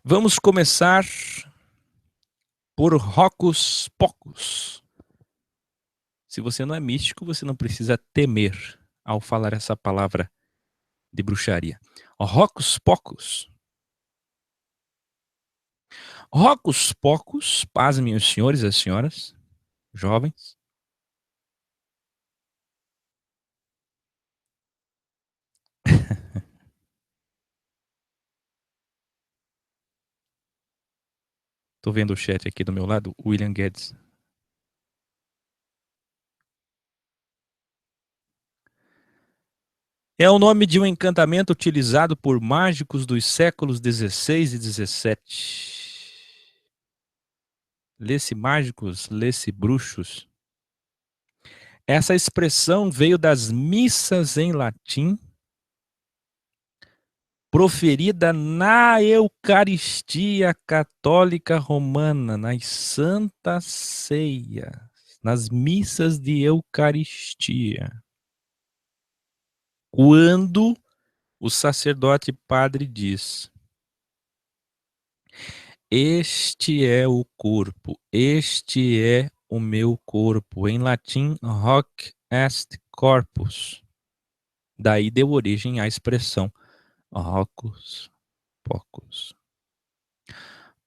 Vamos começar por Hocus Pocus. Se você não é místico, você não precisa temer ao falar essa palavra de bruxaria. Hocus Pocus. Hocus Pocus, pasmem os senhores e as senhoras, jovens. Tô vendo o chat aqui do meu lado, William Guedes. É o nome de um encantamento utilizado por mágicos dos séculos XVI e XVII. Lê-se mágicos, lê-se bruxos. Essa expressão veio das missas em latim, proferida na Eucaristia Católica Romana, nas Santas Ceias, nas missas de Eucaristia. Quando o sacerdote padre diz: "Este é o corpo, este é o meu corpo", em latim, hoc est corpus. Daí deu origem à expressão Hocus Pocus.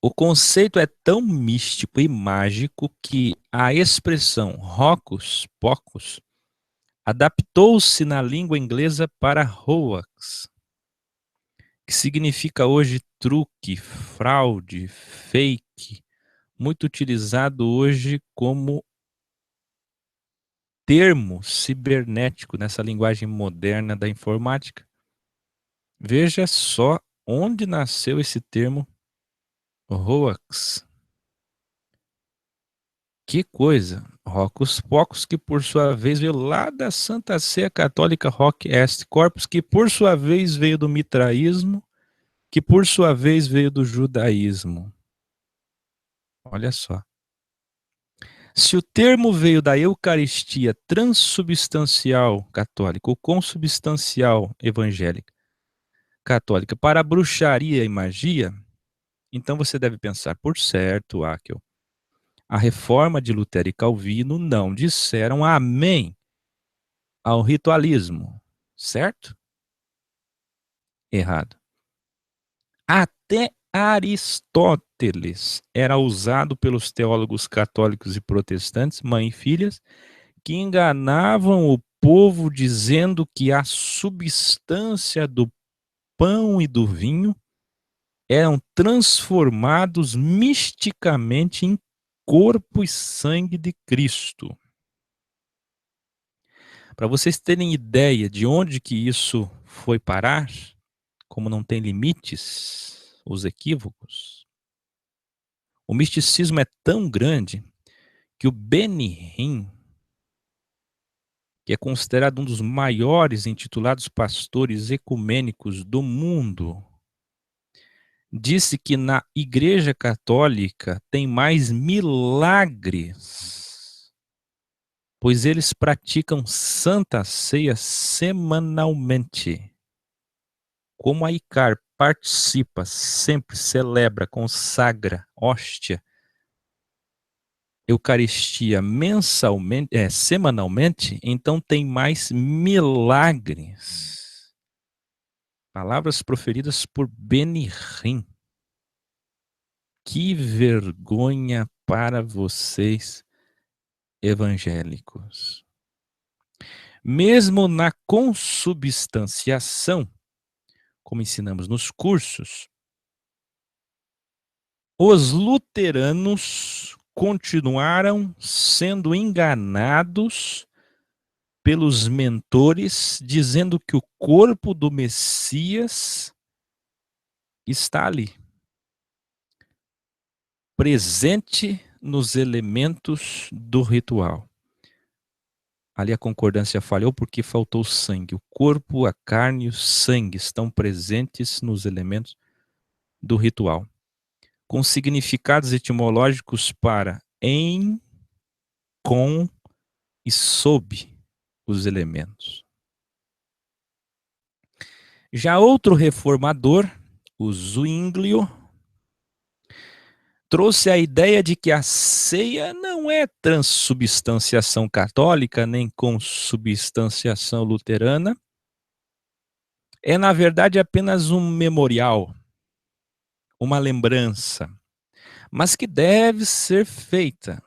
O conceito é tão místico e mágico que a expressão Hocus Pocus adaptou-se na língua inglesa para hoax, que significa hoje truque, fraude, fake, muito utilizado hoje como termo cibernético nessa linguagem moderna da informática. Veja só onde nasceu esse termo hoax. Que coisa! Hocus Pocus, que por sua vez veio lá da Santa Sé Católica Hoc Est Corpus, que por sua vez veio do mitraísmo, que por sua vez veio do judaísmo. Olha só. Se o termo veio da Eucaristia transubstancial católica ou consubstancial evangélica católica para bruxaria e magia, então você deve pensar, por certo, Akel, a reforma de Lutero e Calvino não disseram amém ao ritualismo, certo? Errado. Até Aristóteles era usado pelos teólogos católicos e protestantes, mãe e filhas, que enganavam o povo dizendo que a substância do pão e do vinho eram transformados misticamente em corpo e sangue de Cristo. Para vocês terem ideia de onde que isso foi parar, como não tem limites, os equívocos, o misticismo é tão grande que o Benihim, que é considerado um dos maiores intitulados pastores ecumênicos do mundo, disse que na Igreja Católica tem mais milagres, pois eles praticam Santa Ceia semanalmente. Como a ICAR participa, sempre celebra, consagra, hóstia, Eucaristia mensalmente, semanalmente, então tem mais milagres. Palavras proferidas por Benihim. Que vergonha para vocês, evangélicos. Mesmo na consubstanciação, como ensinamos nos cursos, os luteranos continuaram sendo enganados pelos mentores, dizendo que o corpo do Messias está ali, presente nos elementos do ritual. Ali a concordância falhou porque faltou sangue. O corpo, a carne e o sangue estão presentes nos elementos do ritual, com significados etimológicos para em, com e sob os elementos. Já outro reformador, o Zwinglio, trouxe a ideia de que a ceia não é transubstanciação católica, nem consubstanciação luterana, é na verdade apenas um memorial, uma lembrança, mas que deve ser feita.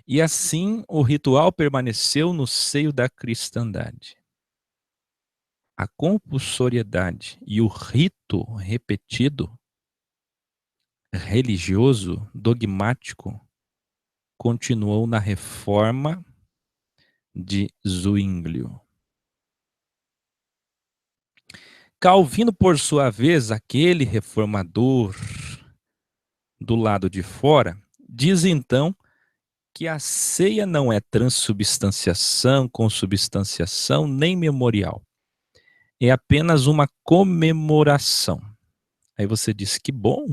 E assim o ritual permaneceu no seio da cristandade. A compulsoriedade e o rito repetido, religioso, dogmático, continuou na reforma de Zwinglio. Calvino, por sua vez, aquele reformador do lado de fora, diz então que a ceia não é transubstanciação, consubstanciação, nem memorial. É apenas uma comemoração. Aí você diz que bom,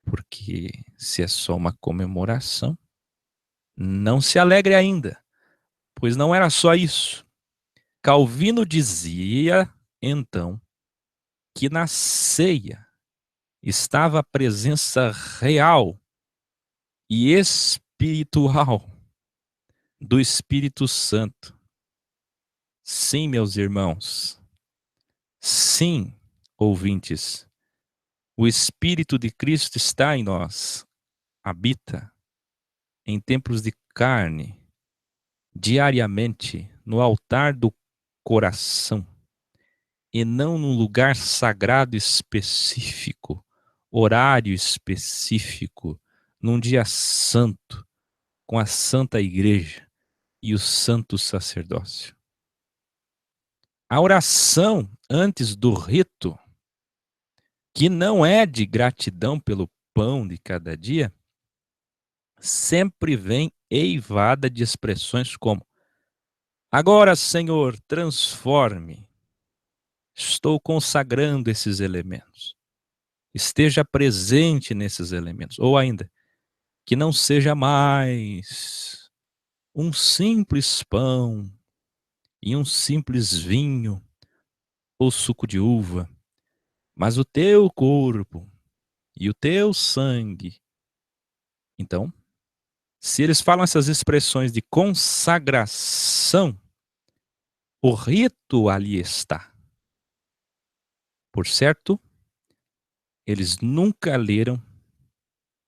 porque se é só uma comemoração, não se alegre ainda, pois não era só isso. Calvino dizia, então, que na ceia estava a presença real e espiritual do Espírito Santo. Sim, meus irmãos. Sim, ouvintes. O Espírito de Cristo está em nós, habita em templos de carne, diariamente, no altar do coração, e não num lugar sagrado específico, horário específico, num dia santo, com a Santa Igreja e o Santo Sacerdócio. A oração antes do rito, que não é de gratidão pelo pão de cada dia, sempre vem eivada de expressões como: agora, Senhor, transforme. Estou consagrando esses elementos. Esteja presente nesses elementos. Ou ainda, que não seja mais um simples pão e um simples vinho ou suco de uva, mas o teu corpo e o teu sangue. Então, se eles falam essas expressões de consagração, o rito ali está. Por certo, eles nunca leram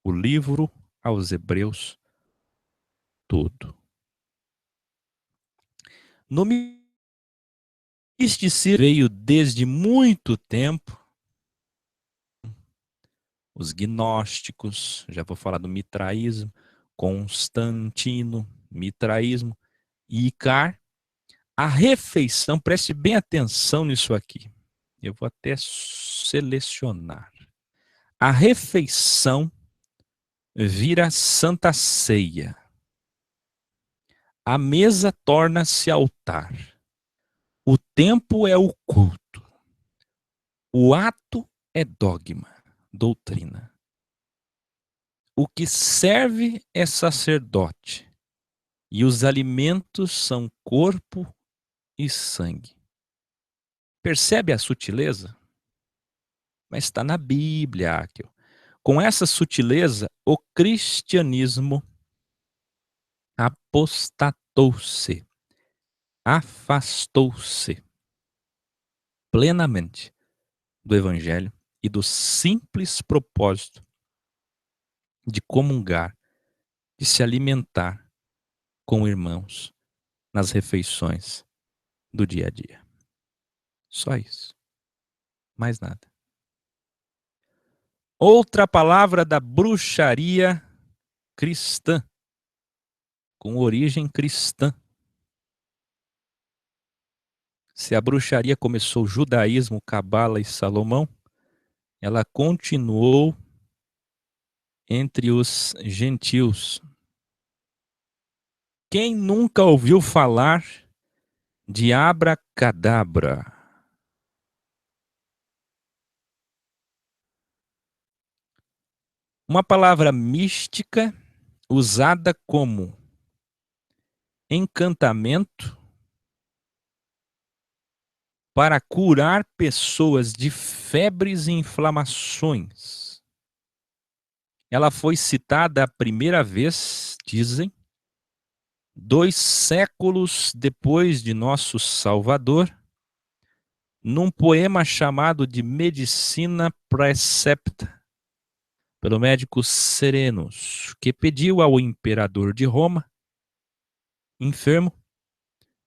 o livro aos Hebreus todo. No misticismo veio desde muito tempo os gnósticos, já vou falar do mitraísmo, Constantino, mitraísmo, e Icar. A refeição, preste bem atenção nisso aqui. Eu vou até selecionar. A refeição vira Santa Ceia. A mesa torna-se altar. O tempo é o culto. O ato é dogma, doutrina. O que serve é sacerdote. E os alimentos são corpo e sangue. Percebe a sutileza? Mas está na Bíblia, Áquil. Com essa sutileza, o cristianismo apostatou-se, afastou-se plenamente do Evangelho e do simples propósito de comungar, de se alimentar com irmãos nas refeições do dia a dia. Só isso. Mais nada. Outra palavra da bruxaria cristã, com origem cristã. Se a bruxaria começou o judaísmo, Cabala e Salomão, ela continuou entre os gentios. Quem nunca ouviu falar de abracadabra? Uma palavra mística usada como encantamento para curar pessoas de febres e inflamações. ela foi citada a primeira vez, dizem, 2 séculos depois de nosso Salvador, num poema chamado de Medicina Precepta, pelo médico Serenus, que pediu ao imperador de Roma, enfermo,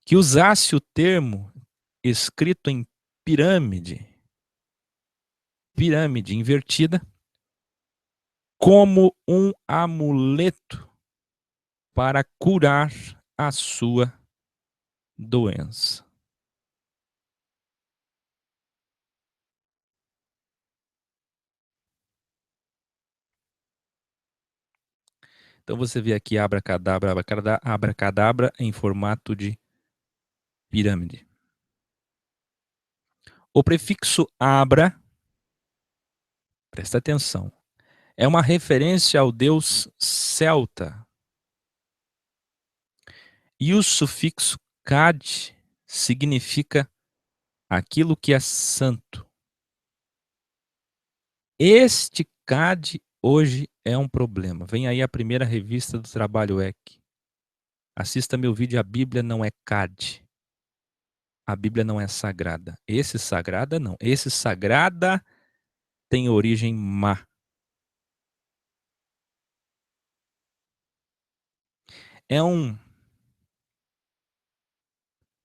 que usasse o termo escrito em pirâmide invertida, como um amuleto para curar a sua doença. Então você vê aqui abracadabra, abracadabra, abracadabra em formato de pirâmide. O prefixo abra, presta atenção, é uma referência ao deus celta. E o sufixo cad significa aquilo que é santo. Este CAD hoje é um problema. Vem aí a primeira revista do Trabalho EC. Assista meu vídeo, a Bíblia não é CAD. A Bíblia não é sagrada. Esse sagrada não. Esse sagrada tem origem má. É um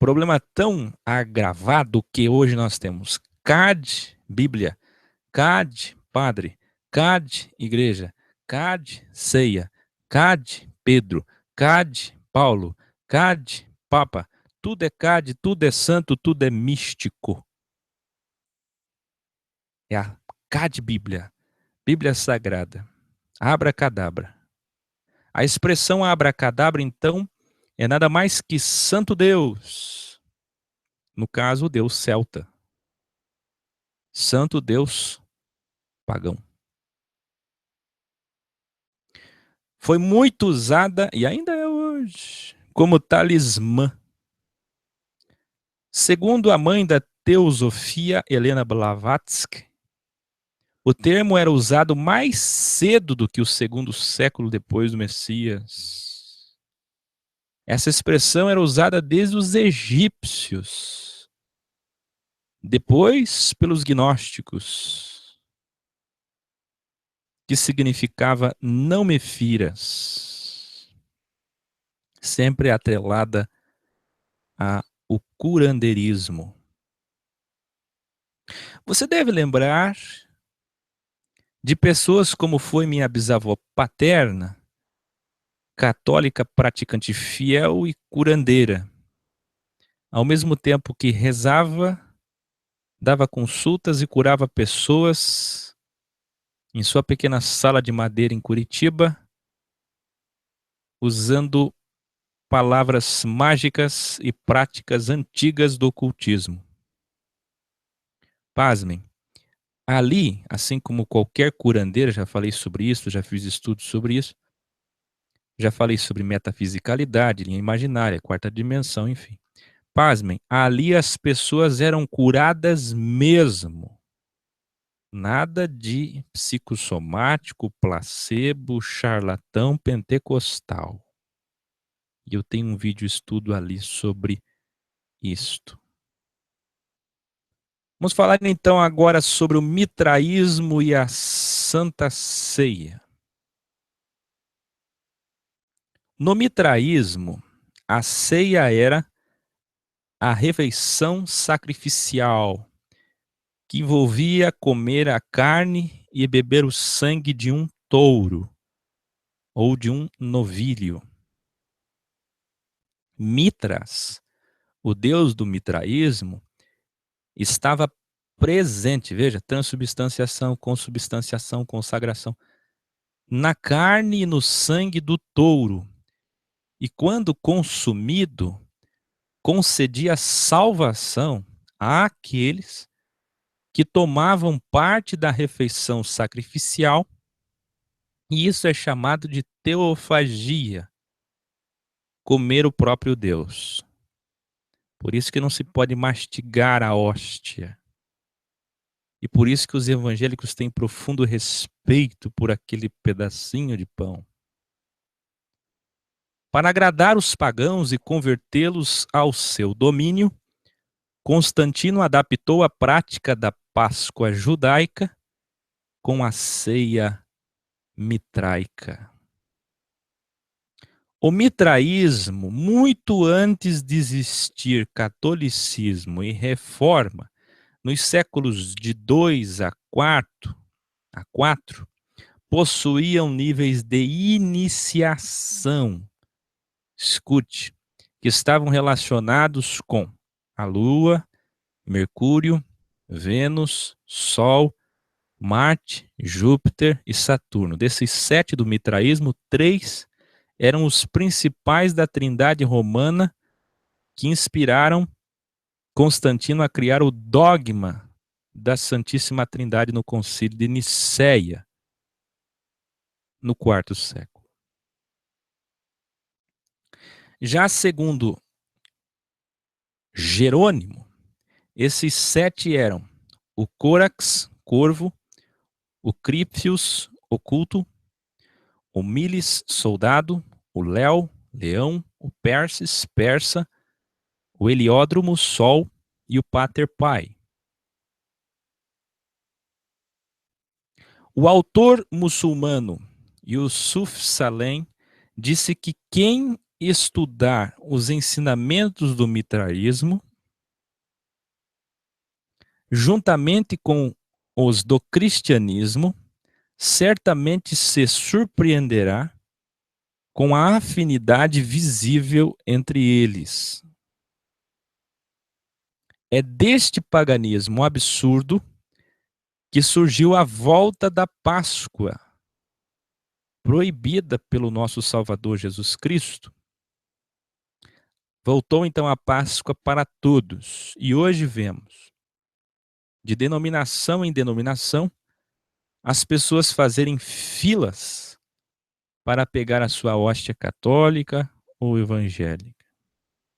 problema tão agravado que hoje nós temos CAD, Bíblia, CAD, padre, CAD, igreja, CAD, ceia, CAD, Pedro, CAD, Paulo, CAD, Papa. Tudo é CAD, tudo é santo, tudo é místico. É a CAD Bíblia, Bíblia Sagrada, abracadabra. A expressão abracadabra, então, é nada mais que santo Deus. No caso, o Deus celta. Santo Deus pagão. Foi muito usada, e ainda é hoje, como talismã. Segundo a mãe da teosofia, Helena Blavatsky, o termo era usado mais cedo do que o segundo século depois do Messias. Essa expressão era usada desde os egípcios, depois pelos gnósticos, que significava não me firas, sempre atrelada ao curanderismo. Você deve lembrar de pessoas como foi minha bisavó paterna, católica praticante fiel e curandeira. Ao mesmo tempo que rezava, dava consultas e curava pessoas em sua pequena sala de madeira em Curitiba, usando palavras mágicas e práticas antigas do ocultismo. Pasmem, ali, assim como qualquer curandeira, já falei sobre isso, já fiz estudos sobre isso, já falei sobre metafisicalidade, linha imaginária, quarta dimensão, enfim. Pasmem, ali as pessoas eram curadas mesmo. Nada de psicossomático, placebo, charlatão, pentecostal. E eu tenho um vídeo estudo ali sobre isto. Vamos falar então agora sobre o mitraísmo e a Santa Ceia. No mitraísmo, a ceia era a refeição sacrificial, que envolvia comer a carne e beber o sangue de um touro ou de um novilho. Mitras, o deus do mitraísmo, estava presente, veja, transubstanciação, consubstanciação, consagração, na carne e no sangue do touro. E quando consumido, concedia salvação àqueles que tomavam parte da refeição sacrificial, e isso é chamado de teofagia, comer o próprio Deus. Por isso que não se pode mastigar a hóstia. E por isso que os evangélicos têm profundo respeito por aquele pedacinho de pão. Para agradar os pagãos e convertê-los ao seu domínio, Constantino adaptou a prática da Páscoa judaica com a ceia mitraica. O mitraísmo, muito antes de existir catolicismo e reforma, nos séculos de 2 a 4, possuíam níveis de iniciação, escute, que estavam relacionados com a Lua, Mercúrio, Vênus, Sol, Marte, Júpiter e Saturno. Desses 7 do mitraísmo, 3 eram os principais da Trindade romana que inspiraram Constantino a criar o dogma da Santíssima Trindade no Concílio de Nicéia, no quarto século. Já segundo Jerônimo, esses 7 eram o Côrax, corvo, o Crípfios, oculto, o Milis, soldado, o Léo, leão, o Perses, persa, o Heliódromo, sol e o Pater, pai. O autor muçulmano Yusuf Salem disse que quem estudar os ensinamentos do mitraísmo, juntamente com os do cristianismo, certamente se surpreenderá com a afinidade visível entre eles. É deste paganismo absurdo que surgiu a volta da Páscoa, proibida pelo nosso Salvador Jesus Cristo. Voltou então a Páscoa para todos, e hoje vemos, de denominação em denominação, as pessoas fazerem filas para pegar a sua hóstia católica ou evangélica.